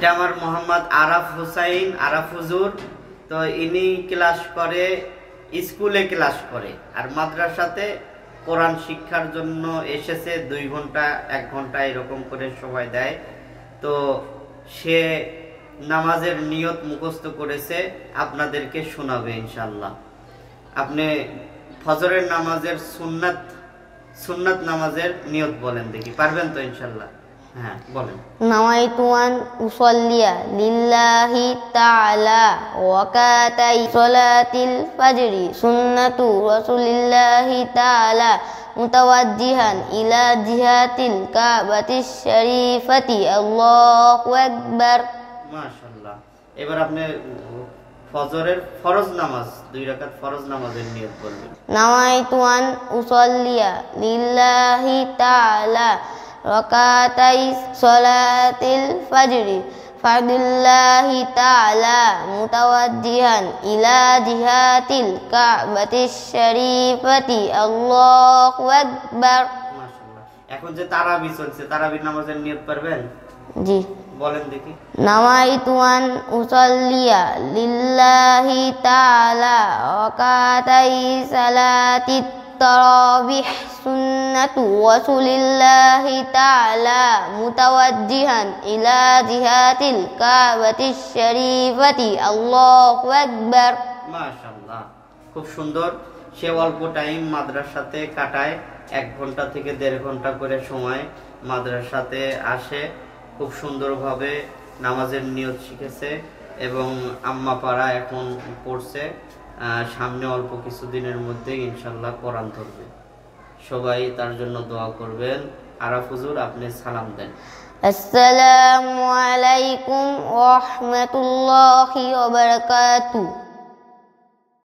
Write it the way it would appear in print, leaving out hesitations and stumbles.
এটা আমার মোহাম্মদ আরাফ হুসাইন, আরাফ হুজুর। তো ইনি ক্লাস করে, স্কুলে ক্লাস করে, আর মাদ্রাসাতে কোরআন শিক্ষার জন্য এসেছে। 2 ঘন্টা 1 ঘন্টা এরকম করে সময় দেয়। তো সে নামাজের নিয়ত মুখস্থ করেছে, আপনাদেরকে শোনাবে ইনশাআল্লাহ। আপনি ফজরের নামাজের সুন্নাত নামাজের নিয়ত বলেন দেখি, পারবেন তো ইনশাআল্লাহ? হ্যাঁ বলেন। নাওয়াইতু আন উসাল্লিয়া লিল্লাহি তাআলা ওয়াকাতাই সালাতিল ফাজরি সুন্নাতু রাসূলিল্লাহি তাআলা মুতাওয়াজ্জিহান ইলা জিহাতিল কাবাতিশ শরীফাতি আল্লাহু আকবার। মাশাআল্লাহ। এবার আপনি ফজরের ফরজ নামাজ 2 রাকাত ফরজ নামাজের নিয়ত বলবেন। নাওয়াইতু আন উসাল্লিয়া লিল্লাহি তাআলা রাকাতাই সালাতিল ফাজরি ফারদুল্লাহি তাআলা মুতাওয়াজ্জিহান ইলা জিহাতিল কাবাতিশ শরীফাতি আল্লাহু আকবার। মাশাআল্লাহ। এখন যে তারাবি চলছে, তারাবির নামাজের নিয়ত পারবেন? জি বলেন দেখি। নাওয়াইতু আন উসাল্লিয়া লিল্লাহি তাআলা রাকাতাই সালাতিত তারাবিহ সুন্নাতু রাসূলিল্লাহি তাআলা মুতাওয়াজ্জিহান ইলা জিহাতিল কাবাতিশ শরীফাতি আল্লাহু আকবার। মাশাআল্লাহ, খুব সুন্দর। সে অল্প টাইম মাদ্রাসাতে কাটায়, 1 ঘন্টা থেকে 1.5 ঘন্টা করে সময় মাদ্রাসাতে আসে। খুব সুন্দরভাবে নামাজের নিয়ত শিখেছে এবং আম্মা পাড়া এখন পড়ছে। সামনে অল্প কিছুদিনের মধ্যে ইনশাআল্লাহ কোরআন ধরবে। সবাই তার জন্য দোয়া করবেন। আরাফ হুজুর, আপনি সালাম দেন। আসসালামু আলাইকুম ওয়া রাহমাতুল্লাহি ওয়া বারাকাতুহু।